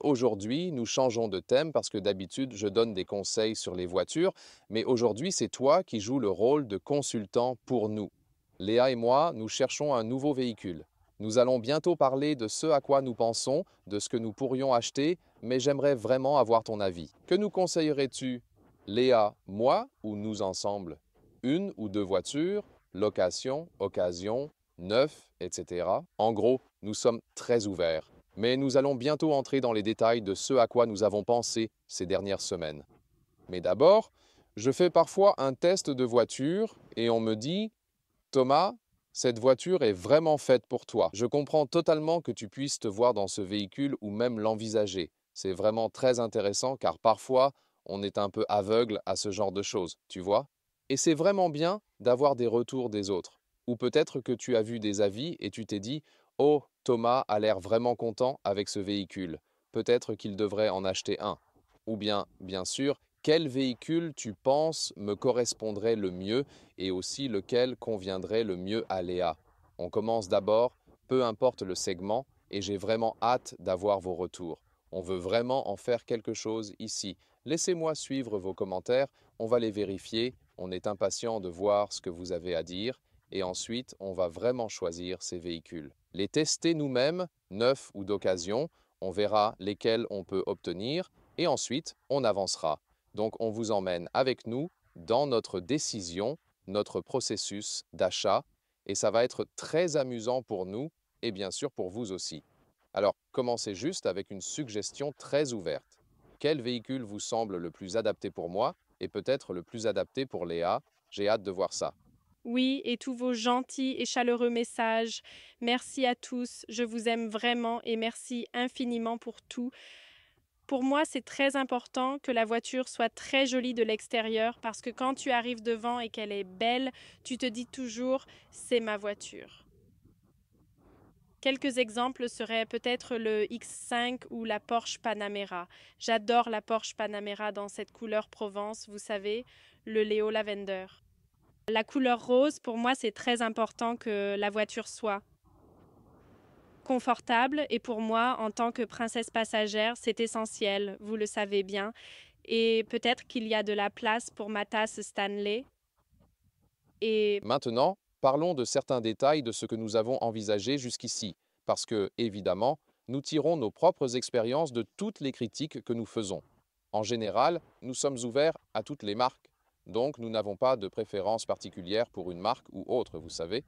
aujourd'hui, nous changeons de thème parce que d'habitude, je donne des conseils sur les voitures, mais aujourd'hui, c'est toi qui joues le rôle de consultant pour nous. Léa et moi, nous cherchons un nouveau véhicule. Nous allons bientôt parler de ce à quoi nous pensons, de ce que nous pourrions acheter, mais j'aimerais vraiment avoir ton avis. Que nous conseillerais-tu, Léa, moi ou nous ensemble? Une ou deux voitures, location, occasion, neuf, etc. En gros, nous sommes très ouverts. Mais nous allons bientôt entrer dans les détails de ce à quoi nous avons pensé ces dernières semaines. Mais d'abord, je fais parfois un test de voiture et on me dit: Thomas, cette voiture est vraiment faite pour toi. Je comprends totalement que tu puisses te voir dans ce véhicule ou même l'envisager. C'est vraiment très intéressant car parfois on est un peu aveugle à ce genre de choses, tu vois. Et c'est vraiment bien d'avoir des retours des autres. Ou peut-être que tu as vu des avis et tu t'es dit: Oh, Thomas a l'air vraiment content avec ce véhicule. Peut-être qu'il devrait en acheter un. Ou bien sûr, quel véhicule tu penses me correspondrait le mieux et aussi lequel conviendrait le mieux à Léa. On commence d'abord, peu importe le segment, et j'ai vraiment hâte d'avoir vos retours. On veut vraiment en faire quelque chose ici. Laissez-moi suivre vos commentaires, on va les vérifier, on est impatient de voir ce que vous avez à dire, et ensuite on va vraiment choisir ces véhicules. Les tester nous-mêmes, neufs ou d'occasion, on verra lesquels on peut obtenir, et ensuite on avancera. Donc on vous emmène avec nous dans notre décision, notre processus d'achat, et ça va être très amusant pour nous et bien sûr pour vous aussi. Alors, commencez juste avec une suggestion très ouverte. Quel véhicule vous semble le plus adapté pour moi et peut-être le plus adapté pour Léa? J'ai hâte de voir ça. Oui, et tous vos gentils et chaleureux messages. Merci à tous. Je vous aime vraiment et merci infiniment pour tout. Pour moi, c'est très important que la voiture soit très jolie de l'extérieur parce que quand tu arrives devant et qu'elle est belle, tu te dis toujours, c'est ma voiture. Quelques exemples seraient peut-être le X5 ou la Porsche Panamera. J'adore la Porsche Panamera dans cette couleur Provence, vous savez, le Léo Lavender. La couleur rose, pour moi, c'est très important que la voiture soit confortable et pour moi, en tant que princesse passagère, c'est essentiel, vous le savez bien. Et peut-être qu'il y a de la place pour ma tasse Stanley. Et Maintenant, parlons de certains détails de ce que nous avons envisagé jusqu'ici, parce que, évidemment, nous tirons nos propres expériences de toutes les critiques que nous faisons. En général, nous sommes ouverts à toutes les marques, donc nous n'avons pas de préférence particulière pour une marque ou autre, vous savez.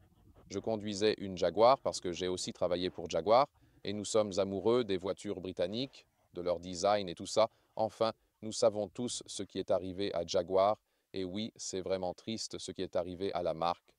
Je conduisais une Jaguar parce que j'ai aussi travaillé pour Jaguar, et nous sommes amoureux des voitures britanniques, de leur design et tout ça. Enfin, nous savons tous ce qui est arrivé à Jaguar et oui, c'est vraiment triste ce qui est arrivé à la marque.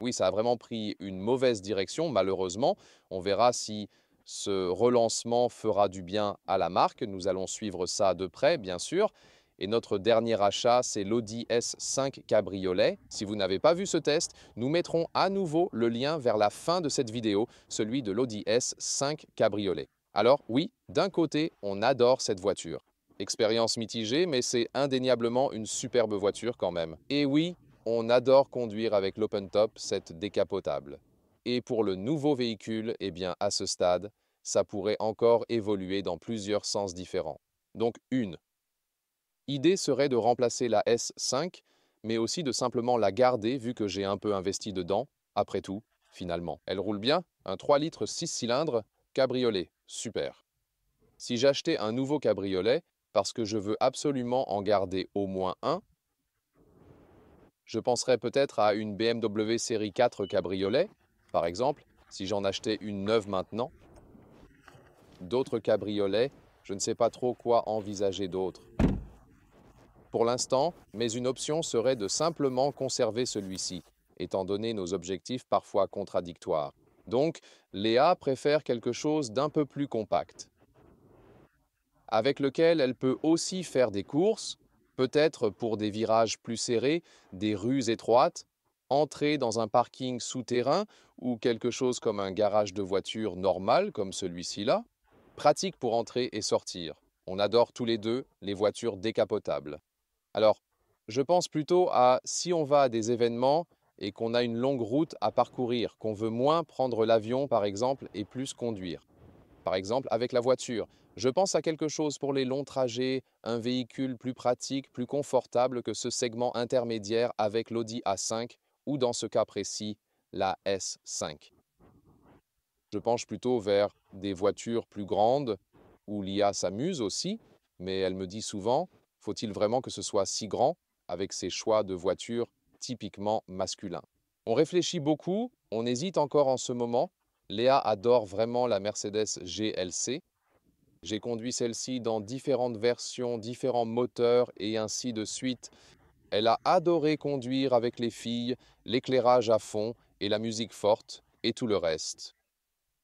Oui, ça a vraiment pris une mauvaise direction, malheureusement. On verra si ce relancement fera du bien à la marque. Nous allons suivre ça de près, bien sûr. Et notre dernier achat, c'est l'Audi S5 Cabriolet. Si vous n'avez pas vu ce test, nous mettrons à nouveau le lien vers la fin de cette vidéo, celui de l'Audi S5 Cabriolet. Alors oui, d'un côté, on adore cette voiture. Expérience mitigée, mais c'est indéniablement une superbe voiture quand même. Et oui, on adore conduire avec l'Open Top, cette décapotable. Et pour le nouveau véhicule, eh bien à ce stade, ça pourrait encore évoluer dans plusieurs sens différents. Donc une idée serait de remplacer la S5, mais aussi de simplement la garder vu que j'ai un peu investi dedans. Après tout, finalement. Elle roule bien, un 3 litres 6 cylindres, cabriolet, super. Si j'achetais un nouveau cabriolet, parce que je veux absolument en garder au moins un, je penserais peut-être à une BMW série 4 cabriolet, par exemple, si j'en achetais une neuve maintenant. D'autres cabriolets, je ne sais pas trop quoi envisager d'autre. Pour l'instant, mais une option serait de simplement conserver celui-ci, étant donné nos objectifs parfois contradictoires. Donc, Léa préfère quelque chose d'un peu plus compact, avec lequel elle peut aussi faire des courses, peut-être pour des virages plus serrés, des rues étroites, entrer dans un parking souterrain ou quelque chose comme un garage de voiture normal comme celui-ci là, pratique pour entrer et sortir. On adore tous les deux les voitures décapotables. Alors, je pense plutôt à si on va à des événements et qu'on a une longue route à parcourir, qu'on veut moins prendre l'avion par exemple et plus conduire. Par exemple, avec la voiture, Je pense à quelque chose pour les longs trajets, un véhicule plus pratique, plus confortable que ce segment intermédiaire avec l'Audi A5 ou dans ce cas précis, la S5. Je penche plutôt vers des voitures plus grandes où l'IA s'amuse aussi, mais elle me dit souvent, faut-il vraiment que ce soit si grand avec ces choix de voitures typiquement masculins? On réfléchit beaucoup, on hésite encore en ce moment. Léa adore vraiment la Mercedes GLC. J'ai conduit celle-ci dans différentes versions, différents moteurs et ainsi de suite. Elle a adoré conduire avec les filles, l'éclairage à fond et la musique forte et tout le reste.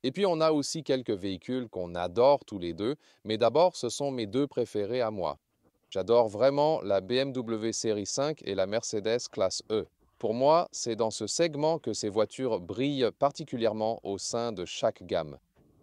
Et puis on a aussi quelques véhicules qu'on adore tous les deux, mais d'abord ce sont mes deux préférés à moi. J'adore vraiment la BMW série 5 et la Mercedes classe E. Pour moi, c'est dans ce segment que ces voitures brillent particulièrement au sein de chaque gamme.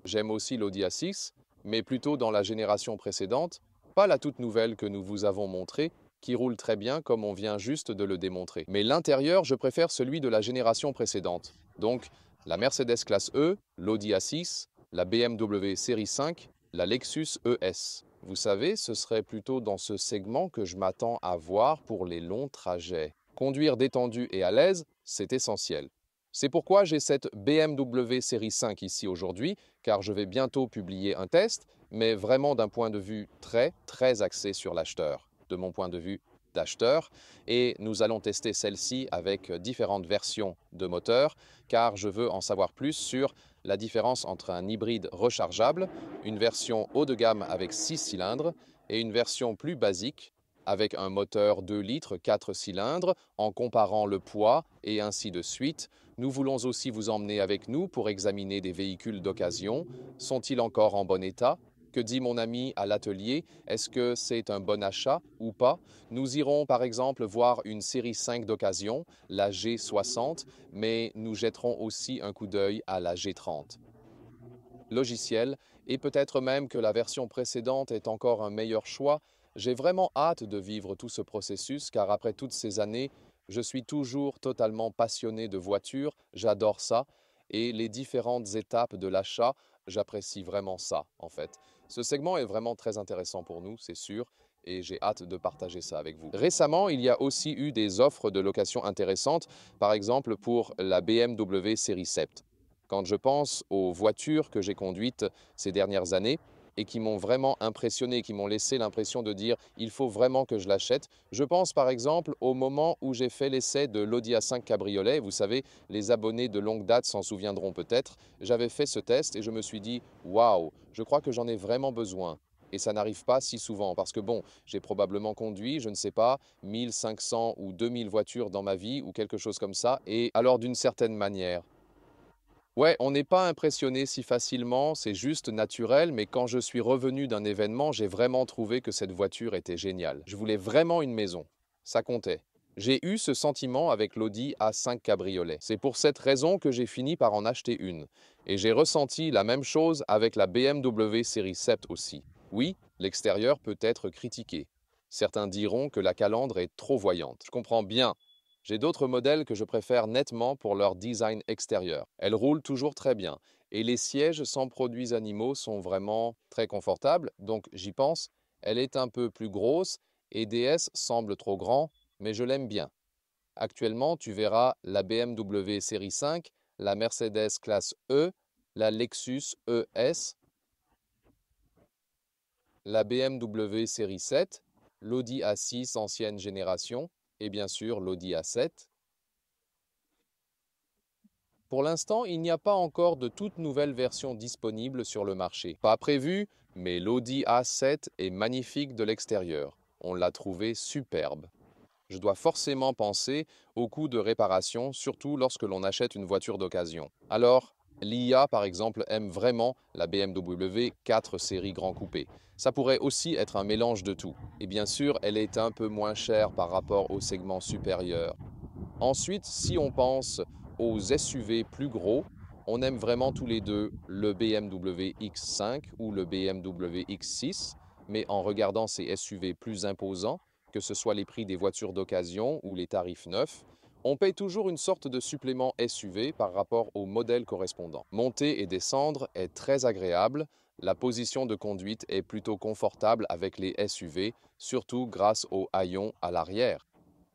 J'aime aussi l'Audi A6, mais plutôt dans la génération précédente, pas la toute nouvelle que nous vous avons montrée, qui roule très bien comme on vient juste de le démontrer. Mais l'intérieur, je préfère celui de la génération précédente. Donc, la Mercedes classe E, l'Audi A6, la BMW série 5, la Lexus ES. Vous savez, ce serait plutôt dans ce segment que je m'attends à voir pour les longs trajets. Conduire détendu et à l'aise, c'est essentiel. C'est pourquoi j'ai cette BMW série 5 ici aujourd'hui, car je vais bientôt publier un test, mais vraiment d'un point de vue très axé sur l'acheteur, de mon point de vue d'acheteur, et nous allons tester celle-ci avec différentes versions de moteur, car je veux en savoir plus sur la différence entre un hybride rechargeable, une version haut de gamme avec 6 cylindres et une version plus basique avec un moteur 2 litres 4 cylindres en comparant le poids et ainsi de suite. Nous voulons aussi vous emmener avec nous pour examiner des véhicules d'occasion. Sont-ils encore en bon état? Que dit mon ami à l'atelier? Est-ce que c'est un bon achat ou pas? Nous irons par exemple voir une série 5 d'occasion, la G60, mais nous jetterons aussi un coup d'œil à la G30. Logiciel, et peut-être même que la version précédente est encore un meilleur choix. J'ai vraiment hâte de vivre tout ce processus car après toutes ces années, je suis toujours totalement passionné de voitures, j'adore ça, et les différentes étapes de l'achat, j'apprécie vraiment ça en fait. Ce segment est vraiment très intéressant pour nous, c'est sûr, et j'ai hâte de partager ça avec vous. Récemment, il y a aussi eu des offres de location intéressantes, par exemple pour la BMW série 7. Quand je pense aux voitures que j'ai conduites ces dernières années et qui m'ont vraiment impressionné, qui m'ont laissé l'impression de dire il faut vraiment que je l'achète, je pense par exemple au moment où j'ai fait l'essai de l'Audi A5 Cabriolet. Vous savez, les abonnés de longue date s'en souviendront peut-être. J'avais fait ce test et je me suis dit waouh, je crois que j'en ai vraiment besoin. Et ça n'arrive pas si souvent parce que bon, j'ai probablement conduit, je ne sais pas, 1500 ou 2000 voitures dans ma vie ou quelque chose comme ça. Et alors d'une certaine manière, ouais, on n'est pas impressionné si facilement, c'est juste naturel, mais quand je suis revenu d'un événement, j'ai vraiment trouvé que cette voiture était géniale. Je voulais vraiment une maison. Ça comptait. J'ai eu ce sentiment avec l'Audi A5 Cabriolet. C'est pour cette raison que j'ai fini par en acheter une. Et j'ai ressenti la même chose avec la BMW série 7 aussi. Oui, l'extérieur peut être critiqué. Certains diront que la calandre est trop voyante. Je comprends bien. J'ai d'autres modèles que je préfère nettement pour leur design extérieur. Elles roulent toujours très bien et les sièges sans produits animaux sont vraiment très confortables, donc j'y pense. Elle est un peu plus grosse et DS semble trop grand, mais je l'aime bien. Actuellement, tu verras la BMW série 5, la Mercedes classe E, la Lexus ES, la BMW série 7, l'Audi A6 ancienne génération et bien sûr l'Audi A7. Pour l'instant, il n'y a pas encore de toute nouvelle version disponible sur le marché. Pas prévu, mais l'Audi A7 est magnifique de l'extérieur. On l'a trouvé superbe. Je dois forcément penser au coût de réparation, surtout lorsque l'on achète une voiture d'occasion. Alors, l'IA, par exemple, aime vraiment la BMW 4 série Grand Coupé. Ça pourrait aussi être un mélange de tout. Et bien sûr, elle est un peu moins chère par rapport au segment supérieur. Ensuite, si on pense aux SUV plus gros, on aime vraiment tous les deux le BMW X5 ou le BMW X6, mais en regardant ces SUV plus imposants, que ce soit les prix des voitures d'occasion ou les tarifs neufs, on paye toujours une sorte de supplément SUV par rapport au modèle correspondant. Monter et descendre est très agréable, La position de conduite est plutôt confortable avec les SUV, surtout grâce au haillon à l'arrière.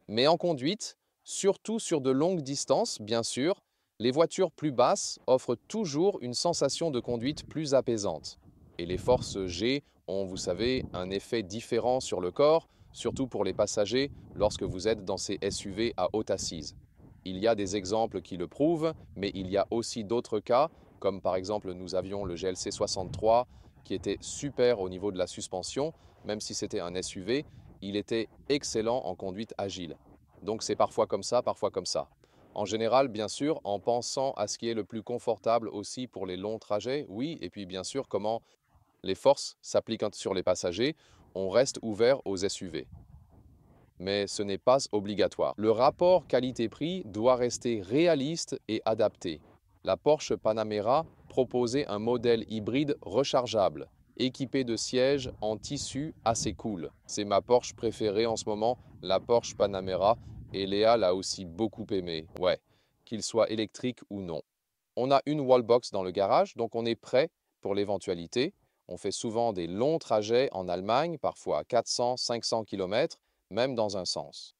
Mais en conduite, surtout sur de longues distances, bien sûr, les voitures plus basses offrent toujours une sensation de conduite plus apaisante. Et les forces G ont, vous savez, un effet différent sur le corps, surtout pour les passagers lorsque vous êtes dans ces SUV à haute assise. Il y a des exemples qui le prouvent, mais il y a aussi d'autres cas, comme par exemple nous avions le GLC 63 qui était super au niveau de la suspension, même si c'était un SUV, il était excellent en conduite agile. Donc c'est parfois comme ça, parfois comme ça. En général, bien sûr, en pensant à ce qui est le plus confortable aussi pour les longs trajets, oui, et puis bien sûr comment les forces s'appliquent sur les passagers, on reste ouvert aux SUV. Mais ce n'est pas obligatoire. Le rapport qualité-prix doit rester réaliste et adapté. La Porsche Panamera proposait un modèle hybride rechargeable, équipé de sièges en tissu assez cool. C'est ma Porsche préférée en ce moment, la Porsche Panamera, et Léa l'a aussi beaucoup aimé, ouais, qu'il soit électrique ou non. On a une wallbox dans le garage, donc on est prêt pour l'éventualité. On fait souvent des longs trajets en Allemagne, parfois à 400-500 km, même dans un sens.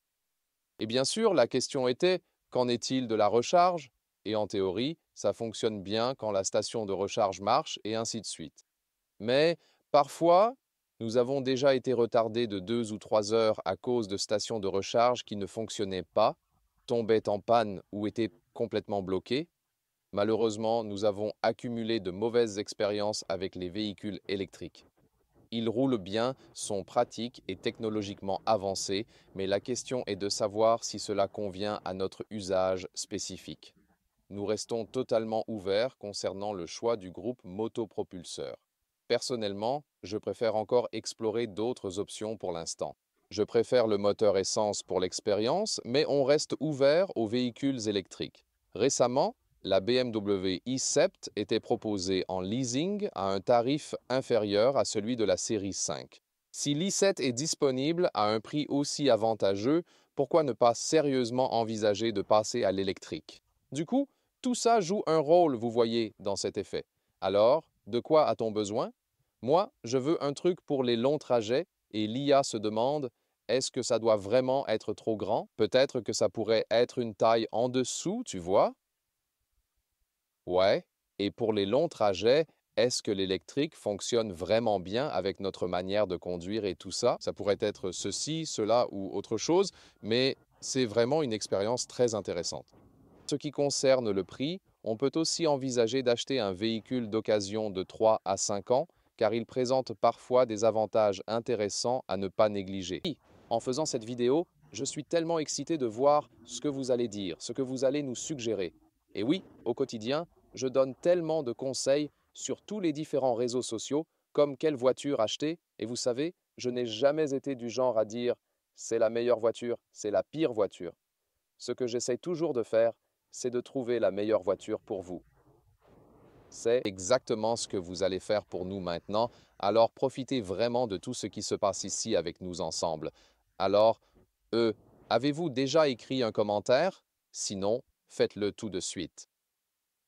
Et bien sûr, la question était, qu'en est-il de la recharge? Et en théorie, ça fonctionne bien quand la station de recharge marche et ainsi de suite. Mais parfois, nous avons déjà été retardés de 2 ou 3 heures à cause de stations de recharge qui ne fonctionnaient pas, tombaient en panne ou étaient complètement bloquées. Malheureusement, nous avons accumulé de mauvaises expériences avec les véhicules électriques. Ils roulent bien, sont pratiques et technologiquement avancés, mais la question est de savoir si cela convient à notre usage spécifique. Nous restons totalement ouverts concernant le choix du groupe motopropulseur. Personnellement, je préfère encore explorer d'autres options pour l'instant. Je préfère le moteur essence pour l'expérience, mais on reste ouvert aux véhicules électriques. Récemment, la BMW i7 était proposée en leasing à un tarif inférieur à celui de la série 5. Si l'i7 est disponible à un prix aussi avantageux, pourquoi ne pas sérieusement envisager de passer à l'électrique? Du coup, tout ça joue un rôle, vous voyez, dans cet effet. Alors, de quoi a-t-on besoin? Moi, je veux un truc pour les longs trajets et l'IA se demande, est-ce que ça doit vraiment être trop grand? Peut-être que ça pourrait être une taille en dessous, tu vois? Ouais. Et pour les longs trajets, est-ce que l'électrique fonctionne vraiment bien avec notre manière de conduire et tout ça? Ça pourrait être ceci, cela ou autre chose, mais c'est vraiment une expérience très intéressante. Ce qui concerne le prix, on peut aussi envisager d'acheter un véhicule d'occasion de 3 à 5 ans, car il présente parfois des avantages intéressants à ne pas négliger. En faisant cette vidéo, je suis tellement excité de voir ce que vous allez dire, ce que vous allez nous suggérer. Et oui, au quotidien, je donne tellement de conseils sur tous les différents réseaux sociaux, comme quelle voiture acheter, et vous savez, je n'ai jamais été du genre à dire c'est la meilleure voiture, c'est la pire voiture. Ce que j'essaie toujours de faire, c'est de trouver la meilleure voiture pour vous. C'est exactement ce que vous allez faire pour nous maintenant, alors profitez vraiment de tout ce qui se passe ici avec nous ensemble. Alors, avez-vous déjà écrit un commentaire? Sinon, faites-le tout de suite.